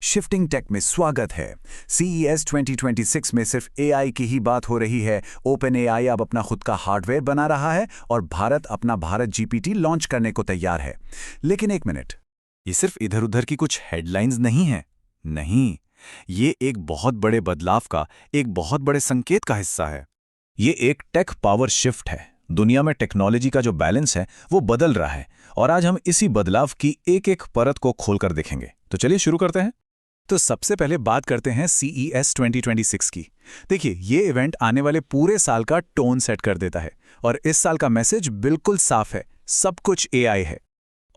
Shifting take में स्वागत है। CES 2026 में सिर्फ AI की ही बात हो रही है। ओपन AI अब अपना खुद का हार्डवेयर बना रहा है और भारत अपना भारत GPT लॉन्च करने को तैयार है। लेकिन एक मिनट, ये सिर्फ इधर उधर की कुछ हेडलाइंस नहीं है। नहीं, ये एक बहुत बड़े बदलाव का, एक बहुत बड़े संकेत का हिस्सा है। ये एक टेक पावर शिफ्ट है। दुनिया में टेक्नोलॉजी का जो बैलेंस है वो बदल रहा है और आज हम इसी बदलाव की एक एक परत को खोलकर देखेंगे। तो चलिए शुरू करते हैं। तो सबसे पहले बात करते हैं CES 2026 की। देखिए, ये इवेंट आने वाले पूरे साल का टोन सेट कर देता है और इस साल का मैसेज बिल्कुल साफ है, सब कुछ AI है।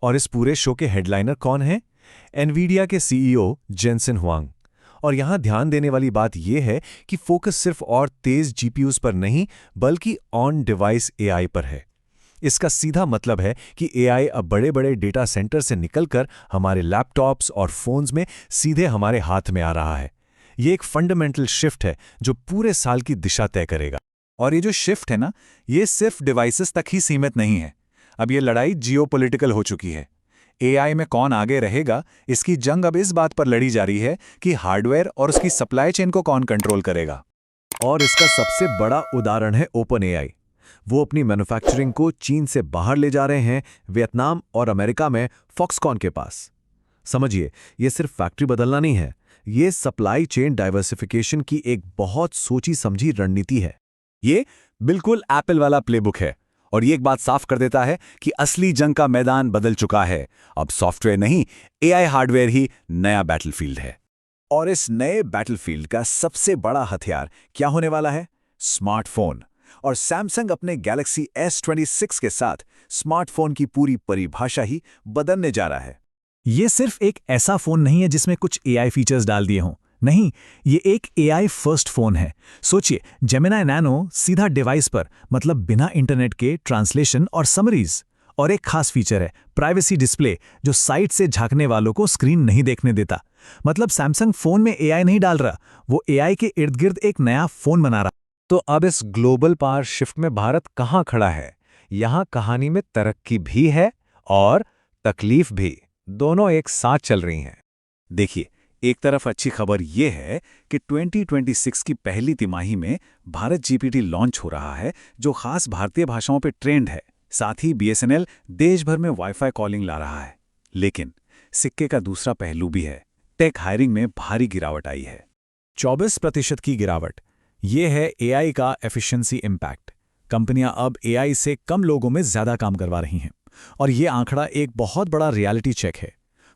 और इस पूरे शो के हेडलाइनर कौन हैं? एनवीडिया के CEO जेनसेन हुआंग। और यहाँ ध्यान देने वाली बात यह है कि फोकस सिर्फ और तेज GPUs पर नहीं बल्कि ऑन डिवाइस AI पर है। इसका सीधा मतलब है कि AI अब बड़े बड़े डेटा सेंटर से निकलकर हमारे लैपटॉप्स और फोन्स में सीधे हमारे हाथ में आ रहा है। ये एक फंडामेंटल शिफ्ट है जो पूरे साल की दिशा तय करेगा। और ये जो शिफ्ट है ना, ये सिर्फ डिवाइसेस तक ही सीमित नहीं है। अब ये लड़ाई जियोपॉलिटिकल हो चुकी है। AI में कौन आगे रहेगा, इसकी जंग अब इस बात पर लड़ी जा रही है कि हार्डवेयर और उसकी सप्लाई चेन को कौन कंट्रोल करेगा। और इसका सबसे बड़ा उदाहरण है ओपन AI। वो अपनी मैन्युफैक्चरिंग को चीन से बाहर ले जा रहे हैं, वियतनाम और अमेरिका में फॉक्सकॉन के पास। समझिए, ये सिर्फ फैक्ट्री बदलना नहीं है, ये सप्लाई चेन डाइवर्सिफिकेशन की एक बहुत सोची समझी रणनीति है। ये बिल्कुल एप्पल वाला प्लेबुक है और ये एक बात साफ कर देता है कि असली जंग का मैदान बदल चुका है। अब सॉफ्टवेयर नहीं, AI हार्डवेयर ही नया बैटलफील्ड है। और इस नए बैटलफील्ड का सबसे बड़ा हथियार क्या होने वाला है? स्मार्टफोन। और सैमसंग अपने गैलेक्सी S26 के साथ स्मार्टफोन की पूरी परिभाषा ही बदलने जा रहा है। ये सिर्फ एक ऐसा फोन नहीं है जिसमें कुछ AI फीचर्स डाल दिए हों। नहीं, ये एक AI फर्स्ट फोन है। सोचिए, जेमिनी नैनो सीधा डिवाइस पर, मतलब बिना इंटरनेट के ट्रांसलेशन और समरीज। और एक खास फीचर है प्राइवेसी डिस्प्ले, जो साइट से झांकने वालों को स्क्रीन नहीं देखने देता। मतलब सैमसंग फोन में AI नहीं डाल रहा, वो AI के इर्द गिर्द एक नया फोन बना रहा। तो अब इस ग्लोबल पावर शिफ्ट में भारत कहाँ खड़ा है? यहाँ कहानी में तरक्की भी है और तकलीफ भी, दोनों एक साथ चल रही हैं। देखिए, एक तरफ अच्छी खबर यह है कि 2026 की पहली तिमाही में भारत GPT लॉन्च हो रहा है, जो खास भारतीय भाषाओं पे ट्रेंड है। साथ ही BSNL देश भर में वाईफाई कॉलिंग ला रहा है। लेकिन सिक्के का दूसरा पहलू भी है। टेक हायरिंग में भारी गिरावट आई है। 24% की गिरावट। ये है AI का एफिशिएंसी इम्पैक्ट। कंपनियां अब AI से कम लोगों में ज्यादा काम करवा रही हैं। और ये आंकड़ा एक बहुत बड़ा रियलिटी चेक है।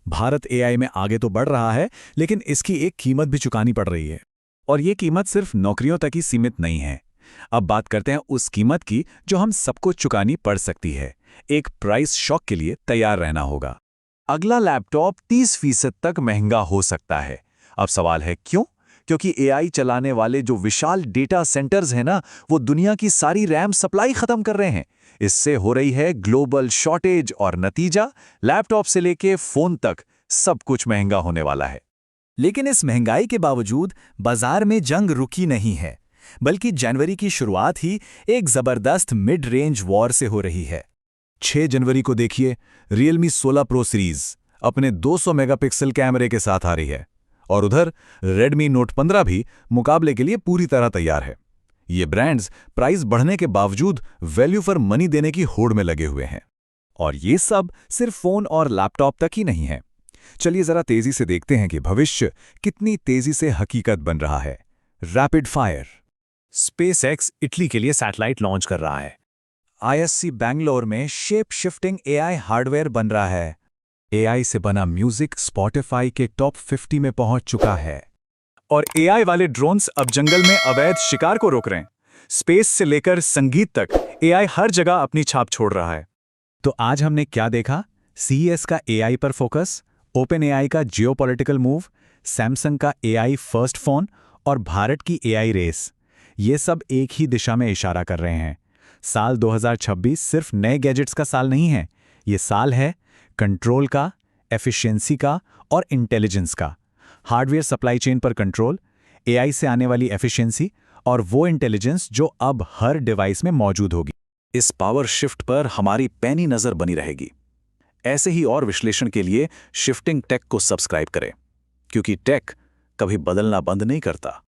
भारत AI में आगे तो बढ़ रहा है, लेकिन इसकी एक कीमत भी चुकानी पड़ रही है। और ये कीमत सिर्फ नौकरियों तक ही सीमित नहीं है। अब बात करते हैं उस कीमत की जो हम सबको चुकानी पड़ सकती है। एक प्राइस शॉक के लिए तैयार रहना होगा। अगला लैपटॉप 30% तक महंगा हो सकता है। अब सवाल है क्यों? क्योंकि AI चलाने वाले जो विशाल डेटा सेंटर्स हैं ना, वो दुनिया की सारी रैम सप्लाई खत्म कर रहे हैं। इससे हो रही है ग्लोबल शॉर्टेज और नतीजा, लैपटॉप से लेके फोन तक सब कुछ महंगा होने वाला है। लेकिन इस महंगाई के बावजूद बाजार में जंग रुकी नहीं है, बल्कि जनवरी की शुरुआत ही एक जबरदस्त मिड रेंज वॉर से हो रही है। 6 जनवरी को देखिए, Realme 16 Pro सीरीज अपने 200 मेगापिक्सल कैमरे के साथ आ रही है और उधर Redmi Note 15 भी मुकाबले के लिए पूरी तरह तैयार है। ये ब्रांड्स प्राइस बढ़ने के बावजूद वैल्यू फॉर मनी देने की होड़ में लगे हुए हैं। और ये सब सिर्फ फोन और लैपटॉप तक ही नहीं है। चलिए जरा तेजी से देखते हैं कि भविष्य कितनी तेजी से हकीकत बन रहा है। Rapid fire. SpaceX इटली के लिए सैटेलाइट लॉन्च कर रहा है। ISC बैंगलोर में शेप शिफ्टिंग AI हार्डवेयर बन रहा है। AI से बना म्यूजिक Spotify के टॉप 50 में पहुंच चुका है। और AI वाले ड्रोन्स अब जंगल में अवैध शिकार को रोक रहे हैं। स्पेस से लेकर संगीत तक AI हर जगह अपनी छाप छोड़ रहा है। तो आज हमने क्या देखा? CES का AI पर फोकस, ओपन AI का जियोपॉलिटिकल मूव, सैमसंग का AI फर्स्ट फोन और भारत की AI रेस। ये सब एक ही दिशा में इशारा कर रहे हैं। साल 2026 सिर्फ नए गैजेट्स का साल नहीं है। ये साल है कंट्रोल का, एफिशिएंसी का और इंटेलिजेंस का। हार्डवेयर सप्लाई चेन पर कंट्रोल, AI से आने वाली एफिशिएंसी और वो इंटेलिजेंस जो अब हर डिवाइस में मौजूद होगी। इस पावर शिफ्ट पर हमारी पैनी नजर बनी रहेगी। ऐसे ही और विश्लेषण के लिए शिफ्टिंग टेक को सब्सक्राइब करें। क्योंकि टेक कभी बदलना बंद नहीं करता।